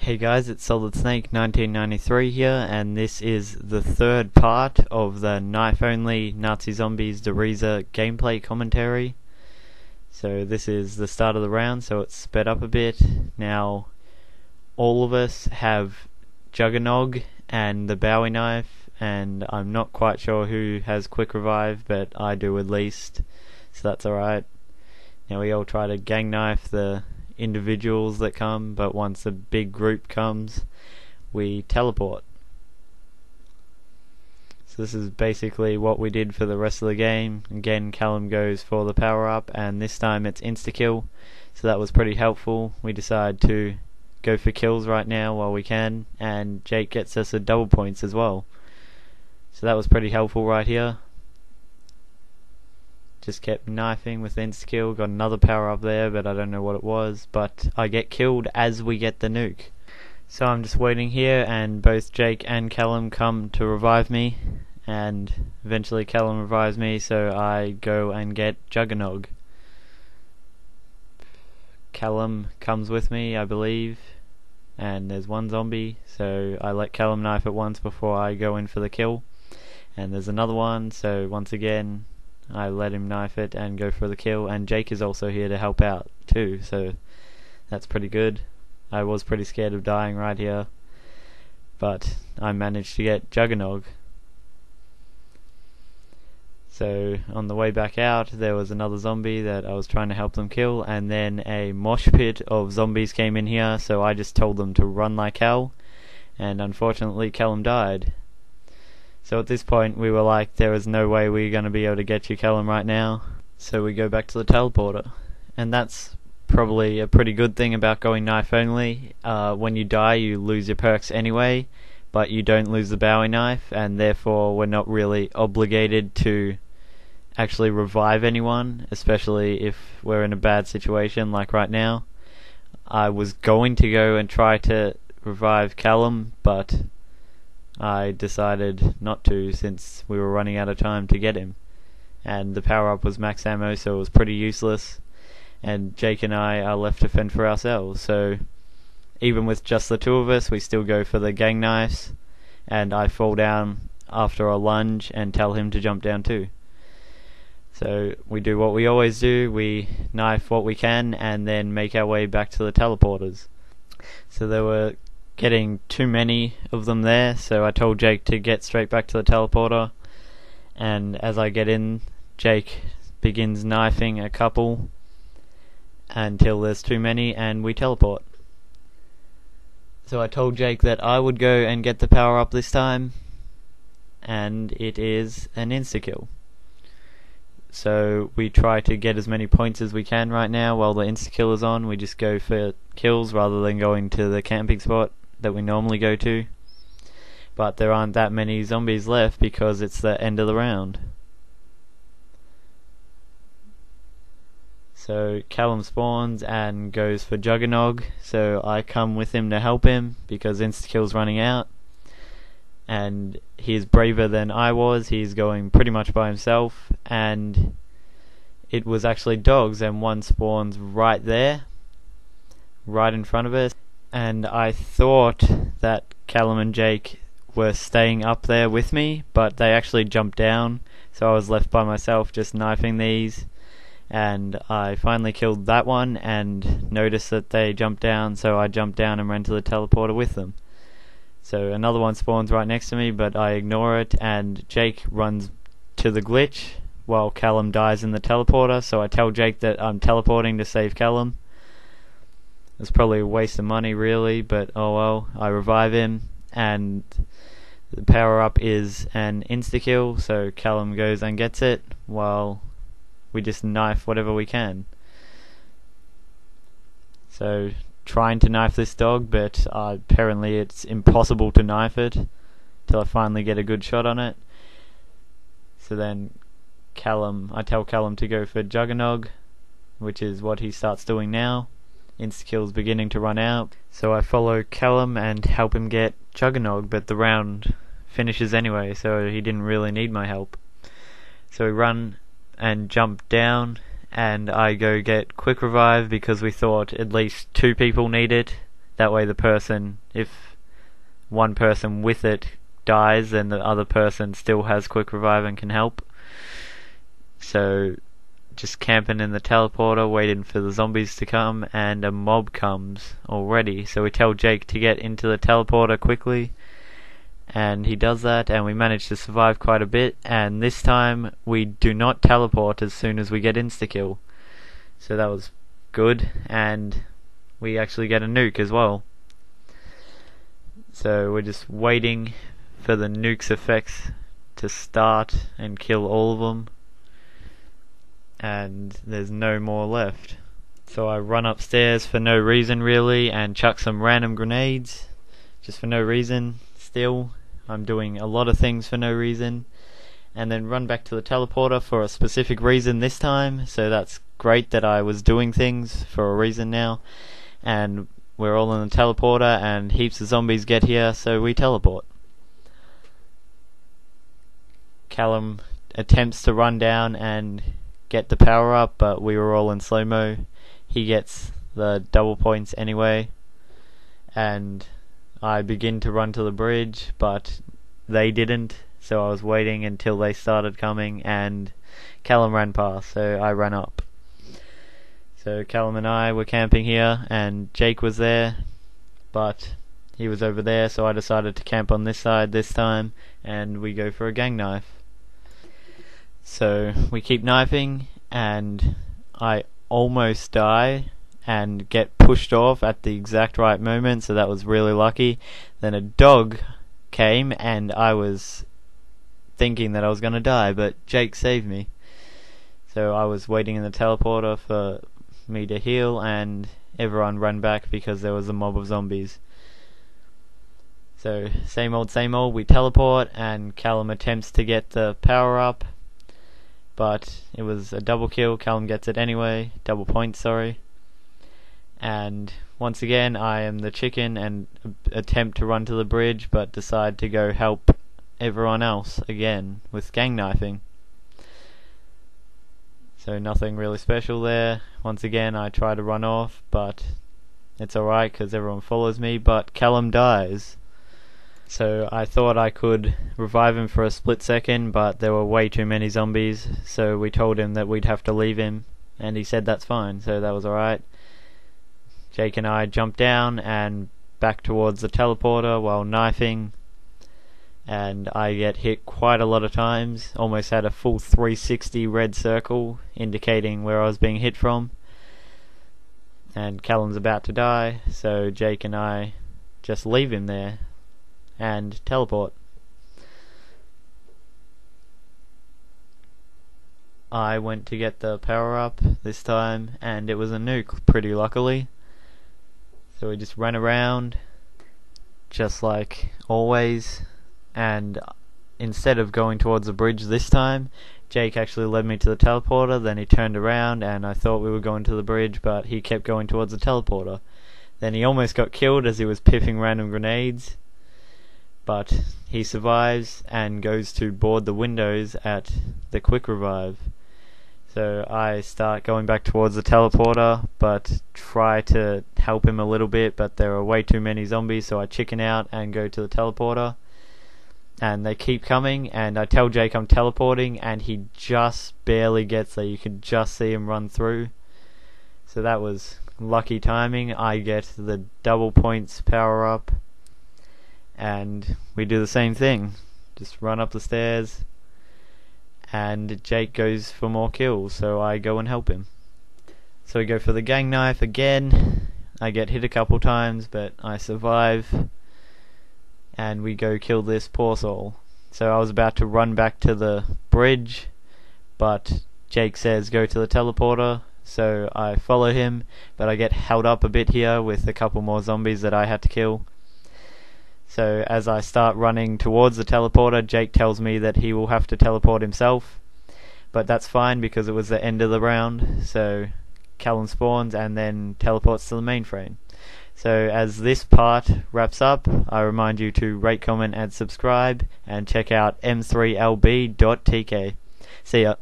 Hey guys, it's Solid Snake 1993 here, and this is the third part of the knife-only Nazi Zombies the Riese gameplay commentary. So this is the start of the round, so it's sped up a bit. Now, all of us have Juggernog and the Bowie knife, and I'm not quite sure who has quick revive, but I do at least, so that's alright. Now we all try to gang knife the individuals that come, but once a big group comes, we teleport. So this is basically what we did for the rest of the game. Again, Callum goes for the power up, and this time it's insta-kill, so that was pretty helpful. We decide to go for kills right now while we can, and Jake gets us a double points as well. So that was pretty helpful right here. Just kept knifing with insta-kill, got another power up there, but I don't know what it was, but I get killed as we get the nuke. So I'm just waiting here, and both Jake and Callum come to revive me, and eventually Callum revives me, so I go and get Juggernog. Callum comes with me, I believe, and there's one zombie, so I let Callum knife it once before I go in for the kill, and there's another one, so once again I let him knife it and go for the kill, and Jake is also here to help out too, so that's pretty good. I was pretty scared of dying right here, but I managed to get Juggernog. So on the way back out, there was another zombie that I was trying to help them kill, and then a mosh pit of zombies came in here, so I just told them to run like hell, and unfortunately Callum died. So at this point we were like, there is no way we're going to be able to get you, Callum, right now. So we go back to the teleporter. And that's probably a pretty good thing about going knife only. When you die you lose your perks anyway, but you don't lose the Bowie knife, and therefore we're not really obligated to actually revive anyone, especially if we're in a bad situation like right now. I was going to go and try to revive Callum, but I decided not to since we were running out of time to get him, and the power up was max ammo, so it was pretty useless, and Jake and I are left to fend for ourselves. So even with just the two of us, we still go for the gang knives, and I fall down after a lunge and tell him to jump down too. So we do what we always do, we knife what we can and then make our way back to the teleporters. So there were getting too many of them there, so I told Jake to get straight back to the teleporter, and as I get in, Jake begins knifing a couple until there's too many and we teleport. So I told Jake that I would go and get the power up this time, and it is an insta-kill. So we try to get as many points as we can right now while the insta-kill is on. We just go for kills rather than going to the camping spot that we normally go to, but there aren't that many zombies left because it's the end of the round. So Callum spawns and goes for Juggernog, so I come with him to help him because insta-kill's running out, and he's braver than I was. He's going pretty much by himself, and it was actually dogs, and one spawns right there, right in front of us. And I thought that Callum and Jake were staying up there with me, but they actually jumped down, so I was left by myself just knifing these, and I finally killed that one and noticed that they jumped down, so I jumped down and ran to the teleporter with them. So another one spawns right next to me, but I ignore it, and Jake runs to the glitch while Callum dies in the teleporter, so I tell Jake that I'm teleporting to save Callum. It's probably a waste of money really, but oh well. I revive him, and the power up is an insta-kill, so Callum goes and gets it while we just knife whatever we can. So trying to knife this dog, but apparently it's impossible to knife it till I finally get a good shot on it. So then I tell Callum to go for Juggernog, which is what he starts doing now. Insta-kill's beginning to run out, so I follow Callum and help him get Juggernog, but the round finishes anyway, so he didn't really need my help. So we run and jump down, and I go get quick revive because we thought at least two people need it, That way if one person with it dies, then the other person still has quick revive and can help. So just camping in the teleporter, waiting for the zombies to come, and a mob comes already. So we tell Jake to get into the teleporter quickly, and he does that, and we manage to survive quite a bit. And this time we do not teleport as soon as we get insta-kill, so that was good, and we actually get a nuke as well. So we're just waiting for the nuke's effects to start and kill all of them, and there's no more left. So I run upstairs for no reason really and chuck some random grenades just for no reason. Still, I'm doing a lot of things for no reason, and then run back to the teleporter for a specific reason this time. So that's great that I was doing things for a reason now, and we're all in the teleporter and heaps of zombies get here, so we teleport. Callum attempts to run down and get the power up, but we were all in slow-mo. He gets the double points anyway, and I begin to run to the bridge, but they didn't, so I was waiting until they started coming, and Callum ran past, so I ran up. So Callum and I were camping here, and Jake was there, but he was over there, so I decided to camp on this side this time, and we go for a gang knife. So we keep knifing, and I almost die and get pushed off at the exact right moment, so that was really lucky. Then a dog came, and I was thinking that I was going to die, but Jake saved me. So I was waiting in the teleporter for me to heal, and everyone ran back because there was a mob of zombies. So same old, we teleport, and Callum attempts to get the power up, but it was a double kill. Callum gets it anyway, double points, sorry. And once again I am the chicken and attempt to run to the bridge, but decide to go help everyone else again with gang knifing. So nothing really special there. Once again I try to run off, but it's alright because everyone follows me, but Callum dies. So I thought I could revive him for a split second, but there were way too many zombies, so we told him that we'd have to leave him, and he said that's fine, so that was alright. Jake and I jumped down and back towards the teleporter while knifing, and I get hit quite a lot of times, almost had a full 360 red circle indicating where I was being hit from. And Callum's about to die, so Jake and I just leave him there and teleport. I went to get the power up this time, and it was a nuke, pretty luckily. So we just ran around just like always, and instead of going towards the bridge this time, Jake actually led me to the teleporter. Then he turned around and I thought we were going to the bridge, but he kept going towards the teleporter. Then he almost got killed as he was piffing random grenades, but he survives and goes to board the windows at the quick revive. So I start going back towards the teleporter, but try to help him a little bit, but there are way too many zombies, so I chicken out and go to the teleporter. And they keep coming, and I tell Jake I'm teleporting, and he just barely gets there. You can just see him run through. So that was lucky timing. I get the double points power up, and we do the same thing. Just run up the stairs, and Jake goes for more kills, so I go and help him. So we go for the gang knife again. I get hit a couple times, but I survive, and we go kill this poor soul. So I was about to run back to the bridge, but Jake says go to the teleporter, so I follow him, but I get held up a bit here with a couple more zombies that I had to kill. So as I start running towards the teleporter, Jake tells me that he will have to teleport himself, but that's fine because it was the end of the round. So Callum spawns and then teleports to the mainframe. So as this part wraps up, I remind you to rate, comment and subscribe, and check out m3lb.tk. See ya.